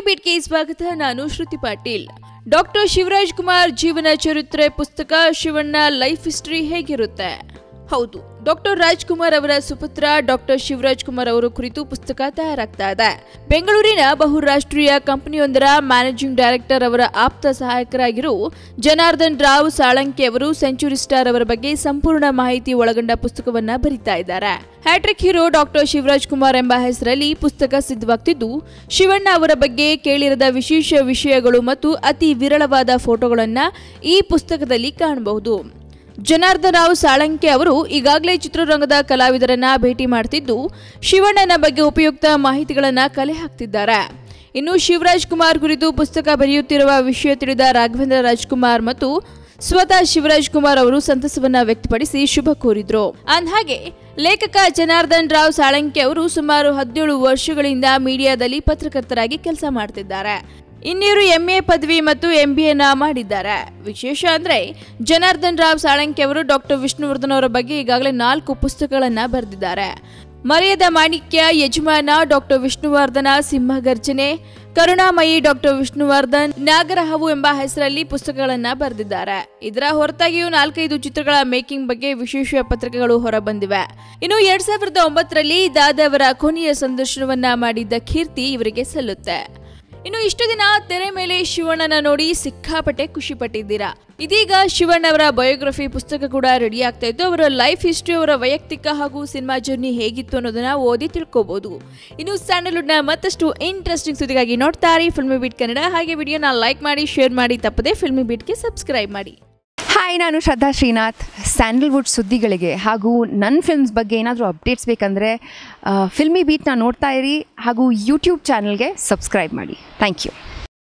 ಬೀಟ್ಗೆ ಸ್ವಾಗತ. ನಾನು ಶ್ರುತಿ ಪಾಟೀಲ್. ಡಾಕ್ಟರ್ ಶಿವರಾಜ್ ಕುಮಾರ್ ಜೀವನ ಚರಿತ್ರೆ ಪುಸ್ತಕ ಶಿವಣ್ಣ ಲೈಫ್ ಹಿಸ್ಟರಿ ಹೇಗಿರುತ್ತೆ? ಹೌದು, ಡಾಕ್ಟರ್ ರಾಜ್ಕುಮಾರ್ ಅವರ ಸುಪುತ್ರ ಡಾಕ್ಟರ್ ಶಿವರಾಜ್ ಕುಮಾರ್ ಅವರು ಕುರಿತು ಪುಸ್ತಕ ತಯಾರಾಗ್ತಾ ಇದೆ. ಬೆಂಗಳೂರಿನ ಬಹುರಾಷ್ಟ್ರೀಯ ಕಂಪನಿಯೊಂದರ ಮ್ಯಾನೇಜಿಂಗ್ ಡೈರೆಕ್ಟರ್ ಅವರ ಆಪ್ತ ಸಹಾಯಕರಾಗಿರೋ ಜನಾರ್ದನ್ ರಾವ್ ಸಾಳಂಕೆ ಅವರು ಸೆಂಚುರಿ ಸ್ಟಾರ್ ಅವರ ಬಗ್ಗೆ ಸಂಪೂರ್ಣ ಮಾಹಿತಿ ಒಳಗೊಂಡ ಪುಸ್ತಕವನ್ನ ಬರೀತಾ ಇದ್ದಾರೆ. Hat-trick hero doctor Shivaraj Kumar ಎಂಬ ಹೆಸರಲ್ಲಿ ಪುಸ್ತಕ ಸಿದ್ಧವಾಗ್ತಿದ್ದು, ಶಿವಣ್ಣ ಅವರ ಬಗ್ಗೆ ಕೇಳಿರದ ವಿಶೇಷ ವಿಷಯಗಳು ಮತ್ತು ಅತಿ ವಿರಳವಾದ ಫೋಟೋಗಳನ್ನ ಈ ಪುಸ್ತಕದಲ್ಲಿ ಕಾಣಬಹುದು. ಜನಾರ್ದನ್ ರಾವ್ ಸಾಳಂಕೆ ಅವರು ಈಗಾಗಲೇ ಚಿತ್ರರಂಗದ ಕಲಾವಿದರನ್ನ ಭೇಟಿ ಮಾಡ್ತಿದ್ದು, ಶಿವಣ್ಣನ ಬಗ್ಗೆ ಉಪಯುಕ್ತ ಮಾಹಿತಿಗಳನ್ನ ಕಲೆ ಹಾಕ್ತಿದ್ದಾರೆ. ಇನ್ನು ಶಿವರಾಜ್ ಕುಮಾರ್ ಕುರಿತು ಪುಸ್ತಕ ಬರೆಯುತ್ತಿರುವ ವಿಷಯ ತಿಳಿದ ರಾಘವೇಂದ್ರ ರಾಜ್ಕುಮಾರ್ ಮತ್ತು ಸ್ವತಃ ಶಿವರಾಜ್ ಕುಮಾರ್ ಅವರು ಸಂತಸವನ್ನ ವ್ಯಕ್ತಪಡಿಸಿ ಶುಭ ಕೋರಿದ್ರು. ಅಂದಹಾಗೆ ಲೇಖಕ ಜನಾರ್ದನ್ ರಾವ್ ಸಾಳಂಕೆ ಅವರು ಸುಮಾರು 17 ವರ್ಷಗಳಿಂದ ಮೀಡಿಯಾದಲ್ಲಿ ಪತ್ರಕರ್ತರಾಗಿ ಕೆಲಸ ಮಾಡ್ತಿದ್ದಾರೆ. ಇನ್ನೂರು MA ಪದವಿ ಮತ್ತು MBA ಮಾಡಿದ್ದಾರೆ. ವಿಶೇಷ ಅಂದ್ರೆ ಜನಾರ್ದನ್ ರಾವ್ ಸಾಳಂಕೆ ಅವರು ಡಾಕ್ಟರ್ ವಿಷ್ಣುವರ್ಧನ್ ಅವರ ಬಗ್ಗೆ ಈಗಾಗಲೇ 4 ಪುಸ್ತಕಗಳನ್ನ ಬರೆದಿದ್ದಾರೆ. ಮರೆಯದ ಮಾಣಿಕ್ಯ, ಯಜಮಾನ, ಡಾಕ್ಟರ್ ವಿಷ್ಣುವರ್ಧನ, ಸಿಂಹಗರ್ಜನೆ, ಕರುಣಾಮಯಿ ಡಾಕ್ಟರ್ ವಿಷ್ಣುವರ್ಧನ್, ನಾಗರಹಾವು ಎಂಬ ಹೆಸರಲ್ಲಿ ಪುಸ್ತಕಗಳನ್ನ ಬರೆದಿದ್ದಾರೆ. ಇದರ ಹೊರತಾಗಿಯೂ 4-5 ಚಿತ್ರಗಳ ಮೇಕಿಂಗ್ ಬಗ್ಗೆ ವಿಶೇಷ ಪತ್ರಿಕೆಗಳು ಹೊರಬಂದಿವೆ. ಇನ್ನು 2009ರಲ್ಲಿ ದಾದಾವರ ಕೊನೆಯ ಸಂದರ್ಶನವನ್ನ ಮಾಡಿದ್ದ ಕೀರ್ತಿ ಇವರಿಗೆ ಸಲ್ಲುತ್ತೆ. ಇನ್ನು ಇಷ್ಟು ದಿನ ತೆರೆ ಮೇಲೆ ಶಿವಣ್ಣನ ನೋಡಿ ಸಿಕ್ಕಾಪಟ್ಟೆ ಖುಷಿ ಪಟ್ಟಿದ್ದೀರಾ. ಇದೀಗ ಶಿವಣ್ಣ ಅವರ ಬಯೋಗ್ರಫಿ ಪುಸ್ತಕ ಕೂಡ ರೆಡಿ ಆಗ್ತಾ ಇದ್ದು, ಅವರ ಲೈಫ್ ಹಿಸ್ಟ್ರಿ, ಅವರ ವೈಯಕ್ತಿಕ ಹಾಗೂ ಸಿನಿಮಾ ಜರ್ನಿ ಹೇಗಿತ್ತು ಅನ್ನೋದನ್ನ ಓದಿ ತಿಳ್ಕೋಬಹುದು. ಇನ್ನು ಸ್ಯಾಂಡಲ್ವುಡ್ನ ಮತ್ತಷ್ಟು ಇಂಟ್ರೆಸ್ಟಿಂಗ್ ಸುದ್ದಿಗಾಗಿ ನೋಡ್ತಾ ಇರಿ ಫಿಲ್ಮಿ ಬೀಟ್ ಕನ್ನಡ. ಹಾಗೆ ವಿಡಿಯೋನ ಲೈಕ್ ಮಾಡಿ, ಶೇರ್ ಮಾಡಿ, ತಪ್ಪದೆ ಫಿಲ್ಮಿ ಬೀಟ್ಗೆ ಸಬ್ಸ್ಕ್ರೈಬ್ ಮಾಡಿ. ಹಾಯ್, ನಾನು ಶ್ರದ್ಧಾ ಶ್ರೀನಾಥ್. ಸ್ಯಾಂಡಲ್ವುಡ್ ಸುದ್ದಿಗಳಿಗೆ ಹಾಗೂ ನನ್ನ ಫಿಲ್ಮ್ಸ್ ಬಗ್ಗೆ ಏನಾದರೂ ಅಪ್ಡೇಟ್ಸ್ ಬೇಕಂದರೆ ಫಿಲ್ಮಿ ಬೀಟ್ನ ನೋಡ್ತಾ ಇರಿ ಹಾಗೂ ಯೂಟ್ಯೂಬ್ ಚಾನಲ್ಗೆ ಸಬ್ಸ್ಕ್ರೈಬ್ ಮಾಡಿ. Thank you.